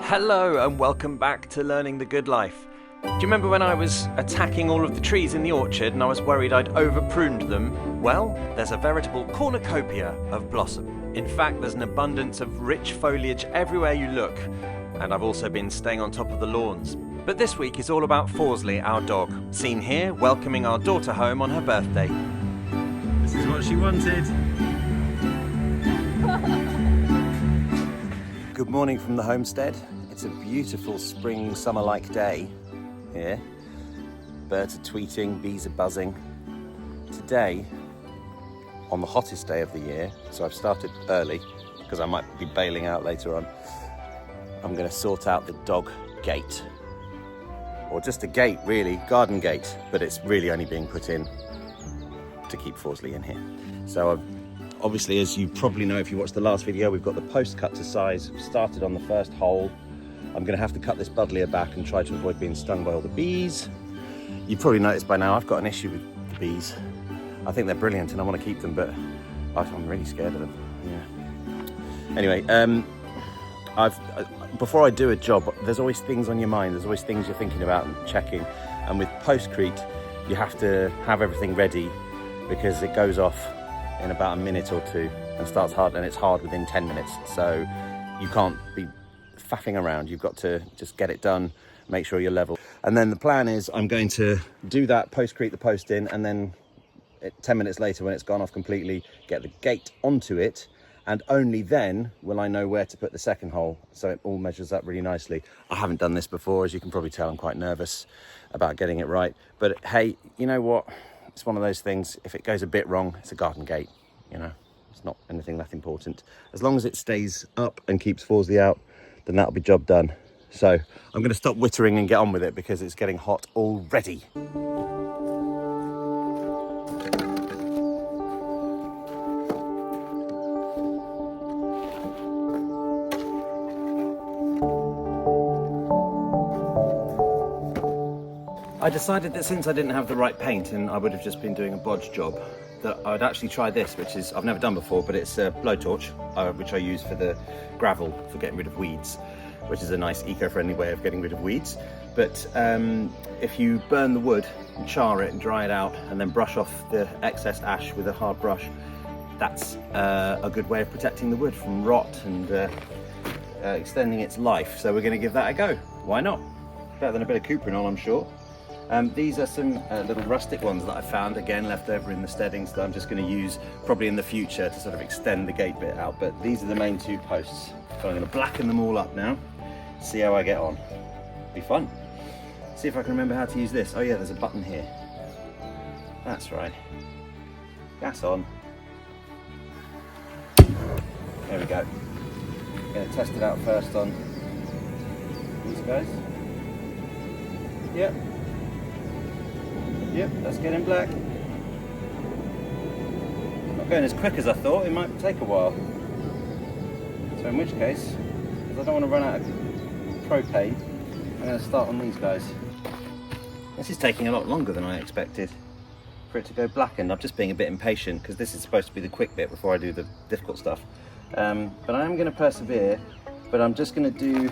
Hello and welcome back to Learning the Good Life. Do you remember when I was attacking all of the trees in the orchard and I was worried I'd over-pruned them? Well, there's a veritable cornucopia of blossom. In fact, there's an abundance of rich foliage everywhere you look, and I've also been staying on top of the lawns. But this week is all about Forsley, our dog, seen here welcoming our daughter home on her birthday. This is what she wanted. Good morning from the homestead. It's a beautiful spring summer-like day here. Birds are tweeting, bees are buzzing. Today, on the hottest day of the year, so I've started early because I might be bailing out later on, I'm going to sort out the dog gate. Or just a gate really, garden gate, but it's really only being put in to keep Forsley in here. So obviously, as you probably know if you watched the last video, we've got the post cut to size. We've started on the first hole. I'm going to have to cut this buddleia back and try to avoid being stung by all the bees. You've probably noticed by now I've got an issue with the bees. I think they're brilliant and I want to keep them, but I'm really scared of them. Yeah. Anyway, before I do a job, there's always things on your mind. There's always things you're thinking about and checking. And with Postcrete, you have to have everything ready because it goes off in about a minute or two and starts hard, and it's hard within 10 minutes. So you can't be faffing around. You've got to just get it done, make sure you're level. And then the plan is I'm going to do that, Postcrete the post in, and then 10 minutes later when it's gone off completely, get the gate onto it, and only then will I know where to put the second hole. So it all measures up really nicely. I haven't done this before, as you can probably tell. I'm quite nervous about getting it right. But hey, you know what? It's one of those things, if it goes a bit wrong, it's a garden gate, you know, it's not anything that important. As long as it stays up and keeps Forsley out, then that'll be job done. So I'm going to stop wittering and get on with it because it's getting hot already. I decided that since I didn't have the right paint and I would have just been doing a bodge job, that I would actually try this, which is I've never done before, but it's a blowtorch, which I use for the gravel for getting rid of weeds, which is a nice eco-friendly way of getting rid of weeds. But if you burn the wood and char it and dry it out and then brush off the excess ash with a hard brush, that's a good way of protecting the wood from rot and extending its life. So we're going to give that a go. Why not? Better than a bit of cuprinol, I'm sure. These are some little rustic ones that I found, again, left over in the steadings that I'm just going to use probably in the future to sort of extend the gate bit out. But these are the main two posts. So I'm going to blacken them all up now, see how I get on. Be fun. See if I can remember how to use this. Oh yeah, there's a button here. That's right. Gas on. There we go. I'm going to test it out first on these guys. Yep. Yep, that's getting black. Not going as quick as I thought, it might take a while. So in which case, because I don't want to run out of propane, I'm going to start on these guys. This is taking a lot longer than I expected for it to go blackened. I'm just being a bit impatient because this is supposed to be the quick bit before I do the difficult stuff. But I am going to persevere, but I'm just going to do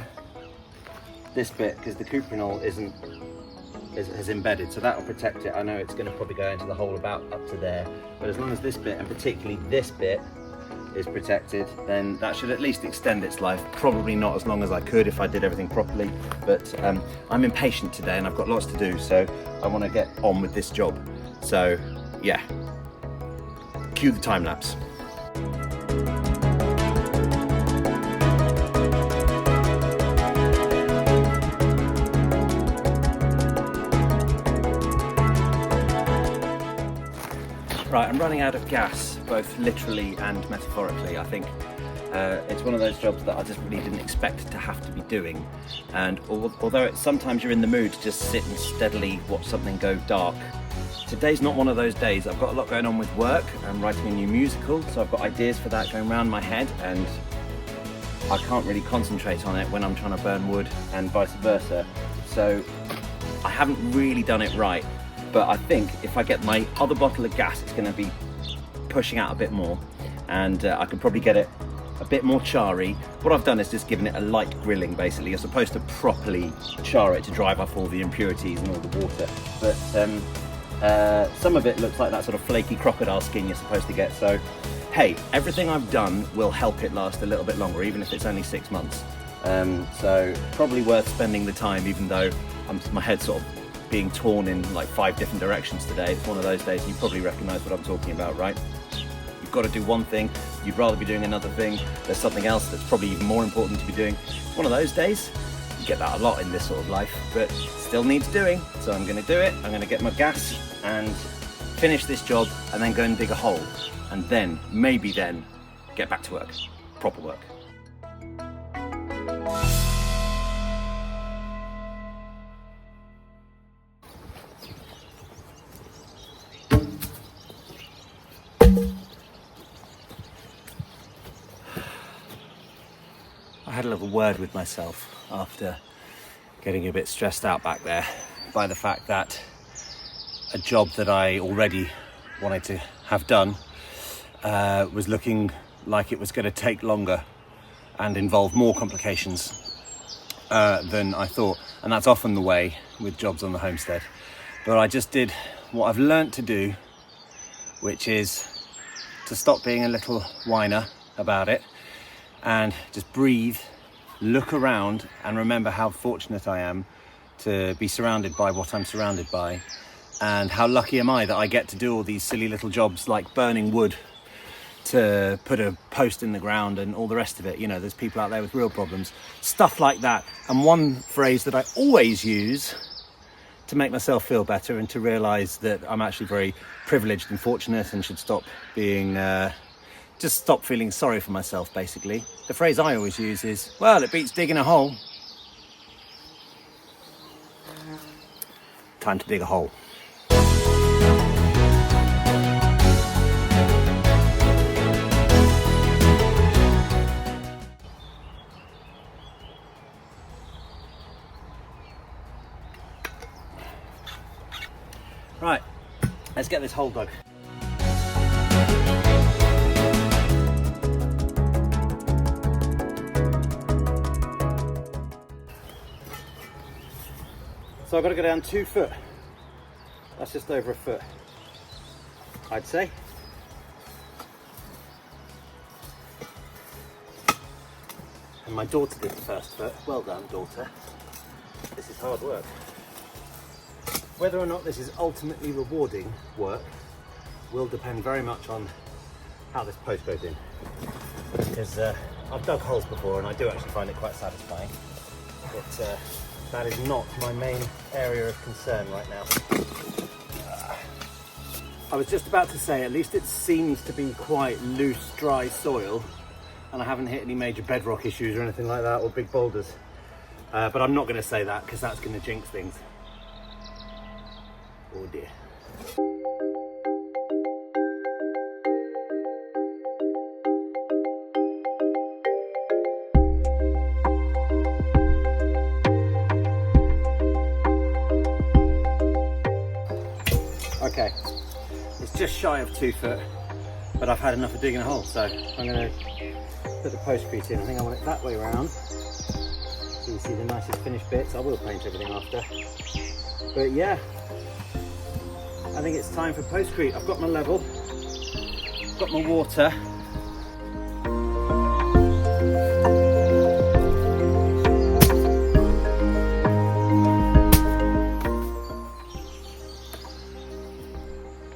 this bit because the cuprinol has embedded, so that will protect it. I know it's going to probably go into the hole about up to there, but as long as this bit, and particularly this bit, is protected, then that should at least extend its life. Probably not as long as I could if I did everything properly, but I'm impatient today and I've got lots to do, so I want to get on with this job. So yeah, cue the time lapse. Right, I'm running out of gas, both literally and metaphorically. I think it's one of those jobs that I just really didn't expect to have to be doing. And although sometimes you're in the mood to just sit and steadily watch something go dark, today's not one of those days. I've got a lot going on with work. I'm writing a new musical, so I've got ideas for that going around my head, and I can't really concentrate on it when I'm trying to burn wood and vice versa. So I haven't really done it right. But I think if I get my other bottle of gas, it's going to be pushing out a bit more, and I can probably get it a bit more charry. What I've done is just given it a light grilling basically. You're supposed to properly char it to drive off all the impurities and all the water, but some of it looks like that sort of flaky crocodile skin you're supposed to get. So hey, everything I've done will help it last a little bit longer, even if it's only 6 months. So probably worth spending the time, even though my head's sort of being torn in like 5 different directions today. It's one of those days, you probably recognise what I'm talking about, right? You've got to do one thing, you'd rather be doing another thing, there's something else that's probably even more important to be doing. It's one of those days. You get that a lot in this sort of life, but still needs doing. So I'm going to do it. I'm going to get my gas and finish this job and then go and dig a hole, and then, maybe then, get back to work, proper work. I had a little word with myself after getting a bit stressed out back there by the fact that a job that I already wanted to have done was looking like it was going to take longer and involve more complications than I thought. And that's often the way with jobs on the homestead. But I just did what I've learnt to do, which is to stop being a little whiner about it and just breathe, look around and remember how fortunate I am to be surrounded by what I'm surrounded by, and how lucky am I that I get to do all these silly little jobs like burning wood to put a post in the ground and all the rest of it. You know, there's people out there with real problems, stuff like that. And one phrase that I always use to make myself feel better and to realise that I'm actually very privileged and fortunate and should stop being just stop feeling sorry for myself, basically. The phrase I always use is, well, it beats digging a hole. Time to dig a hole. Right, let's get this hole dug. So I've got to go down 2 foot. That's just over a foot, I'd say. And my daughter did the first foot. Well done, daughter. This is hard work. Whether or not this is ultimately rewarding work will depend very much on how this post goes in. Because I've dug holes before and I do actually find it quite satisfying. But that is not my main area of concern right now. I was just about to say, at least it seems to be quite loose, dry soil, and I haven't hit any major bedrock issues or anything like that, or big boulders. But I'm not going to say that because that's going to jinx things. Oh dear. Okay, it's just shy of 2 foot, but I've had enough of digging a hole, so I'm going to put the postcrete in. I think I want it that way around, so you see the nicest finished bits. I will paint everything after, but yeah, I think it's time for postcrete. I've got my level, got my water.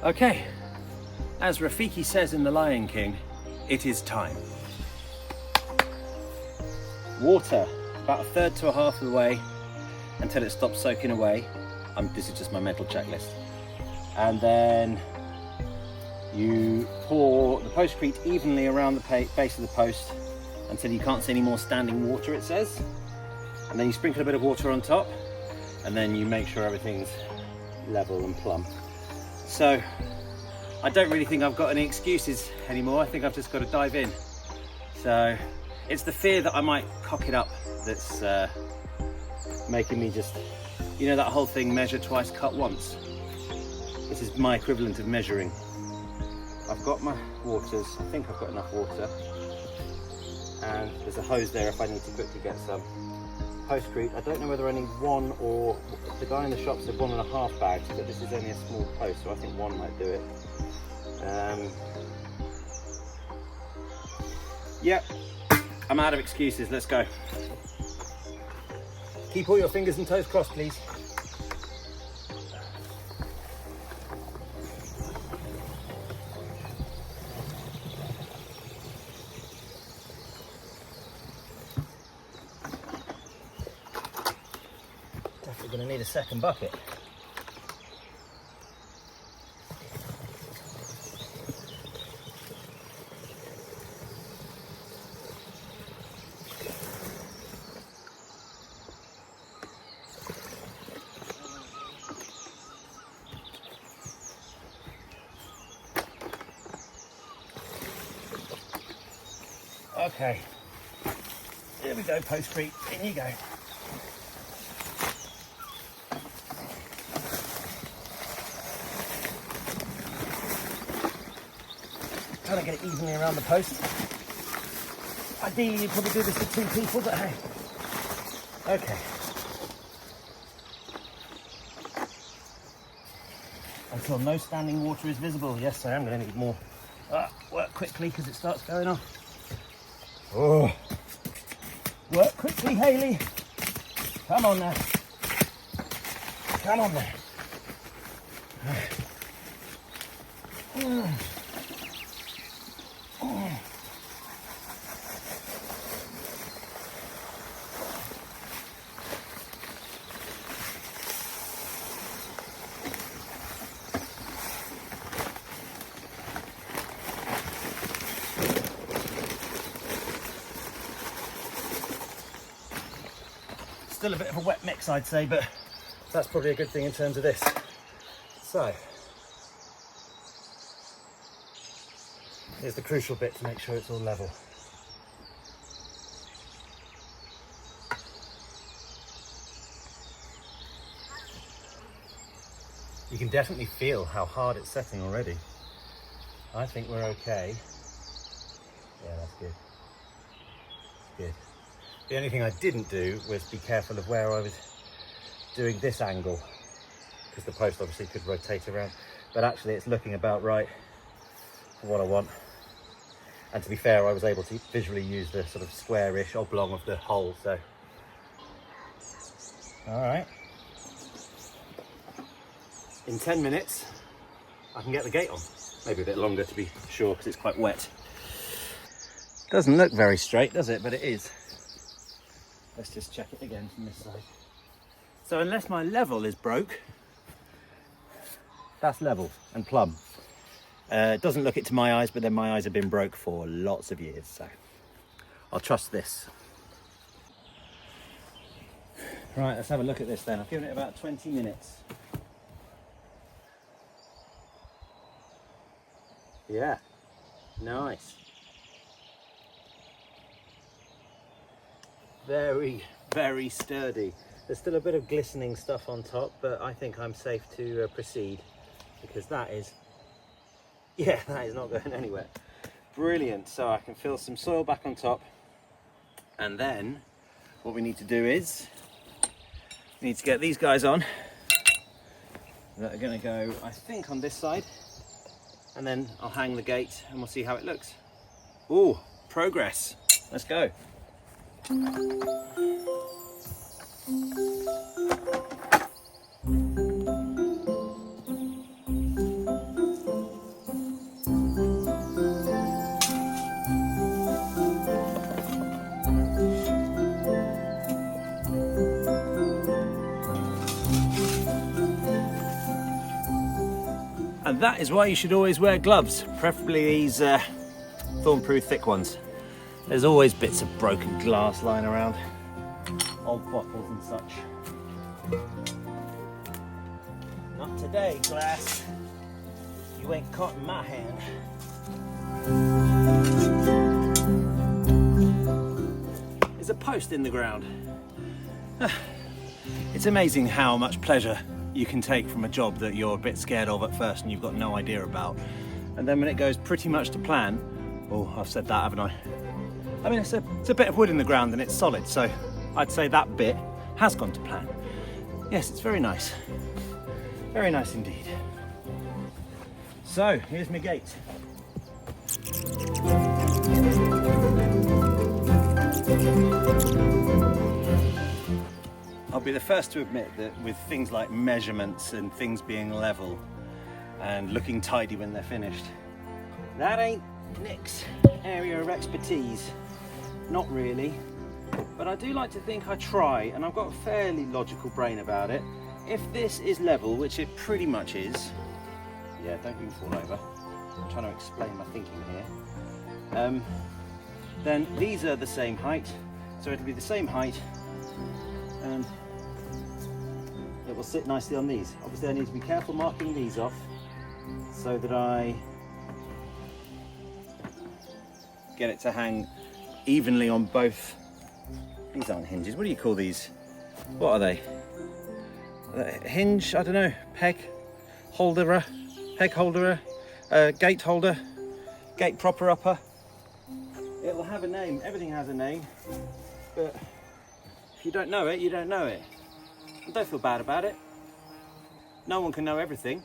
Okay, as Rafiki says in The Lion King, it is time. Water, about 1/3 to 1/2 of the way until it stops soaking away. This is just my mental checklist. And then you pour the postcrete evenly around the base of the post until you can't see any more standing water, it says. And then you sprinkle a bit of water on top, and then you make sure everything's level and plumb. So I don't really think I've got any excuses anymore. I think I've just got to dive in. So it's the fear that I might cock it up that's making me just, you know, that whole thing, measure twice, cut once. This is my equivalent of measuring. I've got my waters. I think I've got enough water. and there's a hose there if I need to quickly get some. Postcrete, I don't know whether only one or, the guy in the shop said 1.5 bags, but this is only a small post, so I think one might do it. Yep, I'm out of excuses, let's go. Keep all your fingers and toes crossed, please. Definitely going to need a second bucket. Okay, here we go, Postcrete, in you go. Trying to get it evenly around the post. Ideally, you'd probably do this with 2 people, but hey. Okay. Until no standing water is visible. Yes, I am going to need more. Work quickly because it starts going off. Oh. Work quickly, Haley. Come on now. Come on there. Still a bit of a wet mix, I'd say, but that's probably a good thing in terms of this. So, here's the crucial bit to make sure it's all level. You can definitely feel how hard it's setting already. I think we're okay. Yeah, that's good. Good. The only thing I didn't do was be careful of where I was doing this angle, because the post obviously could rotate around, but actually it's looking about right for what I want. And to be fair, I was able to visually use the sort of squarish oblong of the hole, so. All right. In 10 minutes, I can get the gate on. Maybe a bit longer to be sure, because it's quite wet. Doesn't look very straight, does it? But it is. Let's just check it again from this side. So unless my level is broke, that's level and plumb. It doesn't look it to my eyes, but then my eyes have been broke for lots of years, so I'll trust this. Right, let's have a look at this then. I've given it about 20 minutes. Yeah, nice. Very, very sturdy. There's still a bit of glistening stuff on top, but I think I'm safe to proceed, because that is, yeah, that is not going anywhere. Brilliant. So I can fill some soil back on top, and then what we need to do is we need to get these guys on that are going to go, I think, on this side, and then I'll hang the gate and we'll see how it looks. Ooh, progress. Let's go. And that is why you should always wear gloves, preferably these thorn-proof thick ones. There's always bits of broken glass lying around, old bottles and such. Not today, glass. You ain't caught in my hand. There's a post in the ground. It's amazing how much pleasure you can take from a job that you're a bit scared of at first and you've got no idea about. And then when it goes pretty much to plan, oh, I've said that, haven't I? I mean, it's a bit of wood in the ground and it's solid, so I'd say that bit has gone to plan. Yes, it's very nice. Very nice indeed. So, here's my gate. I'll be the first to admit that with things like measurements and things being level and looking tidy when they're finished, that ain't Nik's area of expertise. Not really. But I do like to think I try, and I've got a fairly logical brain about it. If this is level, which it pretty much is, yeah, don't even fall over. I'm trying to explain my thinking here. Then these are the same height, so it'll be the same height, and it will sit nicely on these. Obviously I need to be careful marking these off so that I get it to hang evenly on both. These aren't hinges, what do you call these? What are they? Hinge, I don't know, peg holderer, gate holder, gate propper upper. It will have a name, everything has a name, but if you don't know it, you don't know it. And don't feel bad about it. No one can know everything,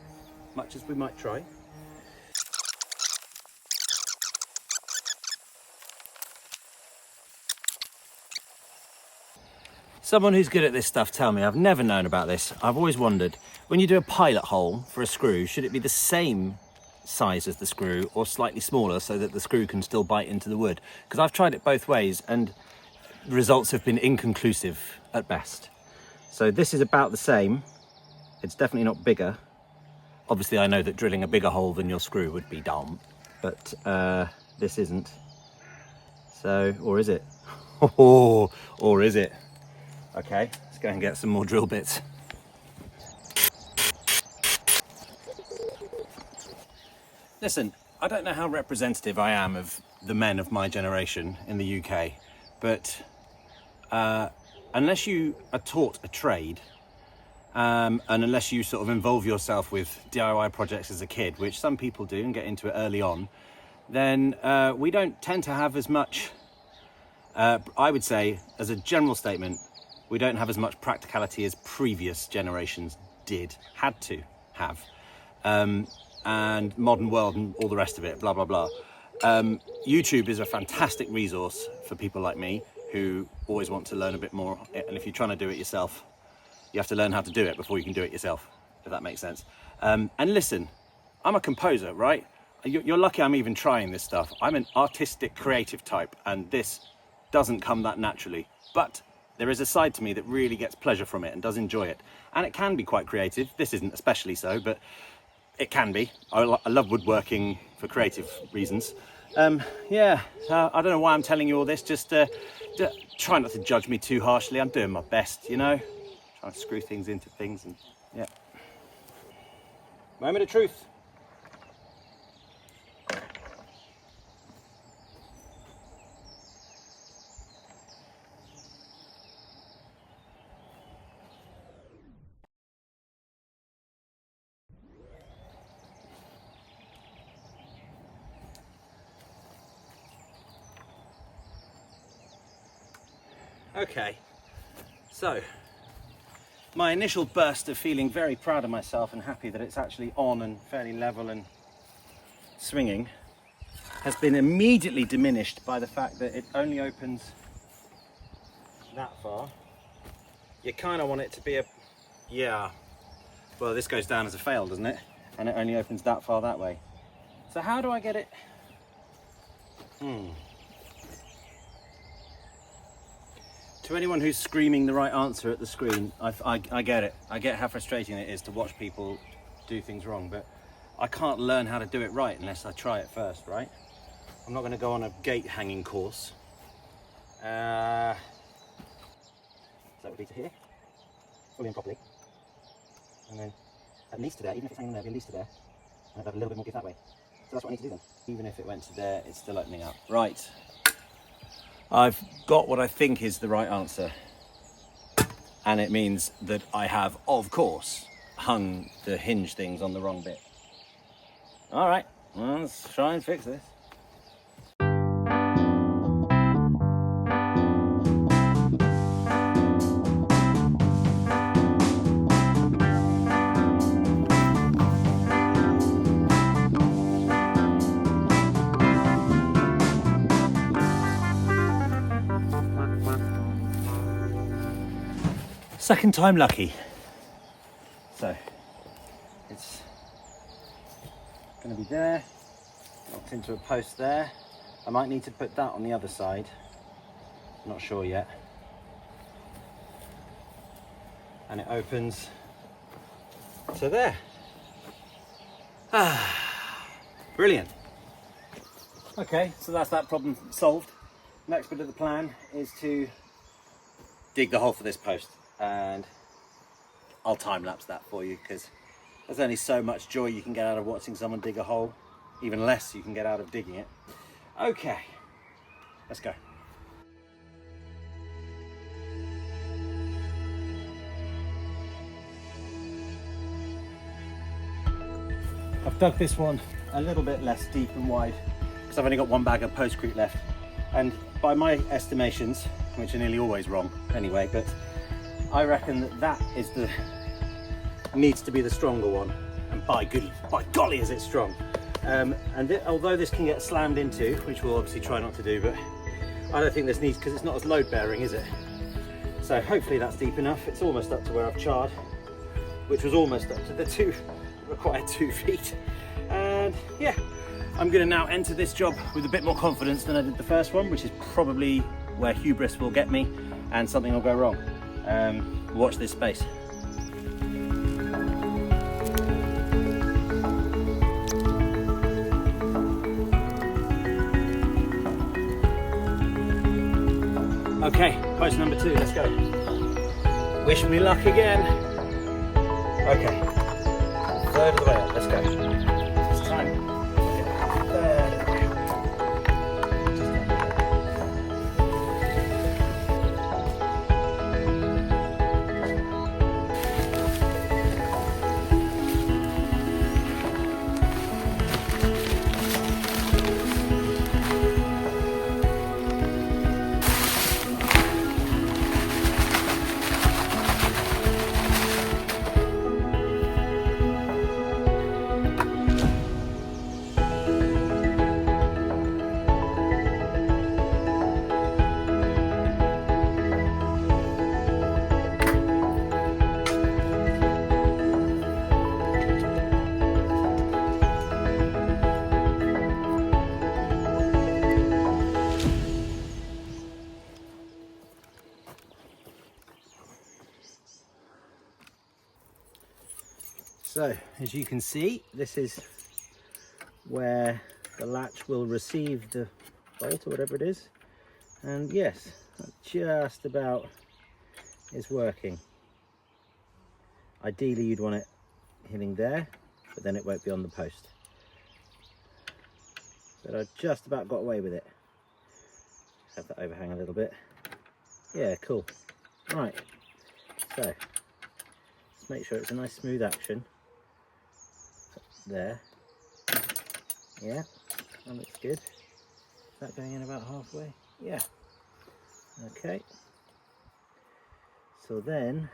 much as we might try. Someone who's good at this stuff, tell me, I've never known about this. I've always wondered, when you do a pilot hole for a screw, should it be the same size as the screw or slightly smaller so that the screw can still bite into the wood? Because I've tried it both ways and the results have been inconclusive at best. So this is about the same. It's definitely not bigger. Obviously I know that drilling a bigger hole than your screw would be dumb, but this isn't. So, or is it? Or is it? Okay, let's go and get some more drill bits. Listen, I don't know how representative I am of the men of my generation in the UK, but unless you are taught a trade, and unless you sort of involve yourself with DIY projects as a kid, which some people do and get into it early on, then we don't tend to have as much, I would say, as a general statement, we don't have as much practicality as previous generations had to have. And modern world and all the rest of it, blah, blah, blah. YouTube is a fantastic resource for people like me who always want to learn a bit more. And if you're trying to do it yourself, you have to learn how to do it before you can do it yourself, if that makes sense. And listen, I'm a composer, right? You're lucky I'm even trying this stuff. I'm an artistic, creative type, and this doesn't come that naturally. But there is a side to me that really gets pleasure from it and does enjoy it. And it can be quite creative. This isn't especially so, but it can be. I love woodworking for creative reasons. Yeah, I don't know why I'm telling you all this, just try not to judge me too harshly. I'm doing my best, you know? Trying to screw things into things and, yeah. Moment of truth. Okay, so my initial burst of feeling very proud of myself and happy that it's actually on and fairly level and swinging has been immediately diminished by the fact that it only opens that far. You kind of want it to be a, yeah, well, this goes down as a fail, doesn't it? And it only opens that far that way. So how do I get it? To anyone who's screaming the right answer at the screen, I get it. I get how frustrating it is to watch people do things wrong, but I can't learn how to do it right unless I try it first, right? I'm not going to go on a gate hanging course. So that would be to here, fully and properly. And then at least to there, even if it's hanging there, it'd be at least to there. And I'd have a little bit more give that way. So that's what I need to do then. Even if it went to there, it's still opening up. Right. I've got what I think is the right answer, and it means that I have, of course, hung the hinge things on the wrong bit. All right, well, let's try and fix this. Second time lucky. So it's going to be there, locked into a post there. I might need to put that on the other side, not sure yet. And it opens to there. Brilliant. Okay, so that's that problem solved. Next bit of the plan is to dig the hole for this post, and I'll time lapse that for you because there's only so much joy you can get out of watching someone dig a hole, even less you can get out of digging it. Okay, let's go. I've dug this one a little bit less deep and wide because I've only got one bag of Postcrete left, and by my estimations, which are nearly always wrong anyway, but I reckon that is needs to be the stronger one, and by golly is it strong. Although this can get slammed into, which we'll obviously try not to do, but I don't think this needs, because it's not as load bearing, is it? So hopefully that's deep enough. It's almost up to where I've charred, which was almost up to the required 2 feet. And yeah, I'm gonna now enter this job with a bit more confidence than I did the first one, which is probably where hubris will get me and something will go wrong. Watch this space. Okay, post number 2, let's go. Wish me luck again. Okay, third of the way up, let's go. It's time. So, as you can see, this is where the latch will receive the bolt or whatever it is. And yes, that just about is working. Ideally, you'd want it hitting there, but then it won't be on the post. But I just about got away with it. Have that overhang a little bit. Yeah, cool. Right, so let's make sure it's a nice smooth action. There, yeah, that looks good. Is that going in about halfway? Yeah. Okay, so then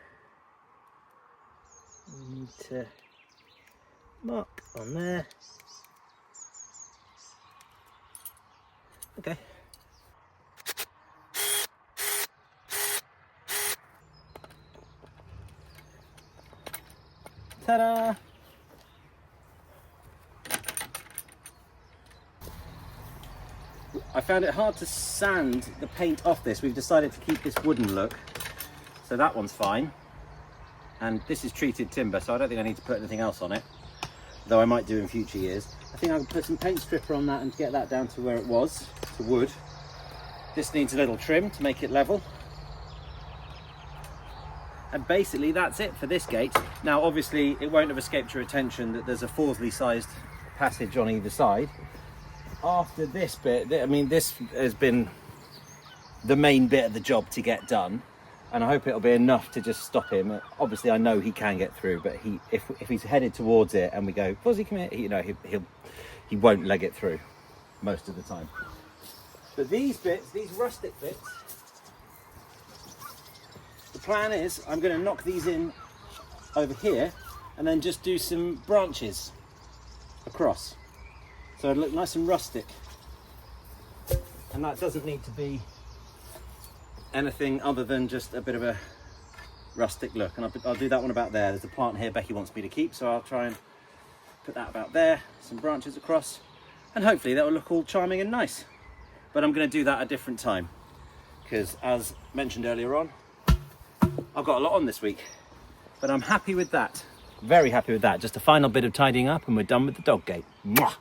we need to mark on there. Okay. Ta-da! I found it hard to sand the paint off this. We've decided to keep this wooden look, so that one's fine. And this is treated timber, so I don't think I need to put anything else on it, though I might do in future years. I think I can put some paint stripper on that and get that down to where it was, to wood. This needs a little trim to make it level. And basically that's it for this gate. Now obviously it won't have escaped your attention that there's a Forsley sized passage on either side. After this bit, I mean, this has been the main bit of the job to get done, and I hope it'll be enough to just stop him. Obviously I know he can get through, but if he's headed towards it and we go, Fozzie, come here, he won't leg it through most of the time. But these bits, these rustic bits, the plan is I'm going to knock these in over here and then just do some branches across. So it'll look nice and rustic. And that doesn't need to be anything other than just a bit of a rustic look, and I'll do that one about there. There's a plant here Becky wants me to keep, so I'll try and put that about there, some branches across, and hopefully that will look all charming and nice. But I'm going to do that at a different time, because as mentioned earlier on, I've got a lot on this week, but I'm happy with that. Very happy with that. Just a final bit of tidying up and we're done with the dog gate. Mwah!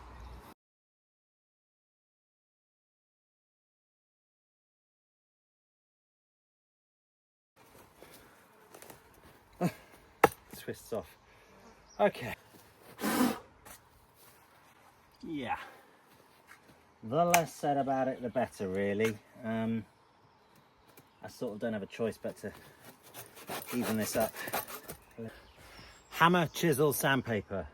Twists off. Okay. Yeah. The less said about it, the better, really. I sort of don't have a choice but to even this up. Hammer, chisel, sandpaper.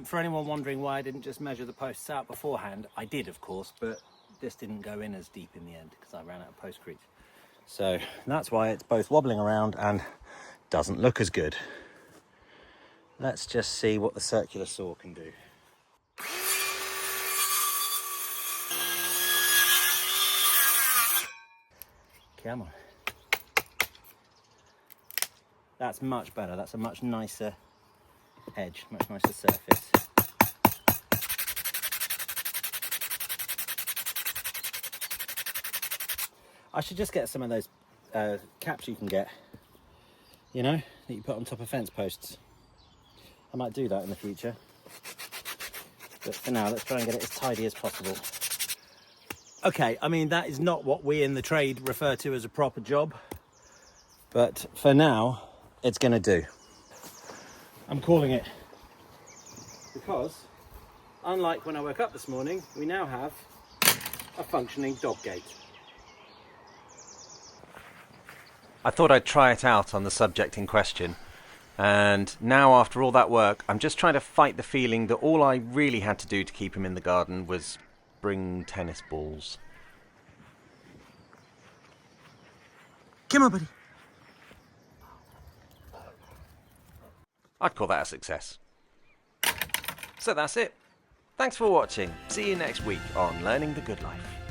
For anyone wondering why I didn't just measure the posts out beforehand, I did, of course, but this didn't go in as deep in the end because I ran out of postcrete. So that's why it's both wobbling around and doesn't look as good. Let's just see what the circular saw can do. Come on. That's much better. That's a much nicer edge, much nicer surface. I should just get some of those caps you can get, you know, that you put on top of fence posts. I might do that in the future. But for now, let's try and get it as tidy as possible. Okay, I mean, that is not what we in the trade refer to as a proper job. But for now, it's going to do. I'm calling it. Because, unlike when I woke up this morning, we now have a functioning dog gate. I thought I'd try it out on the subject in question, and now after all that work I'm just trying to fight the feeling that all I really had to do to keep him in the garden was bring tennis balls. Come on, buddy. I'd call that a success. So that's it. Thanks for watching. See you next week on Learning the Good Life.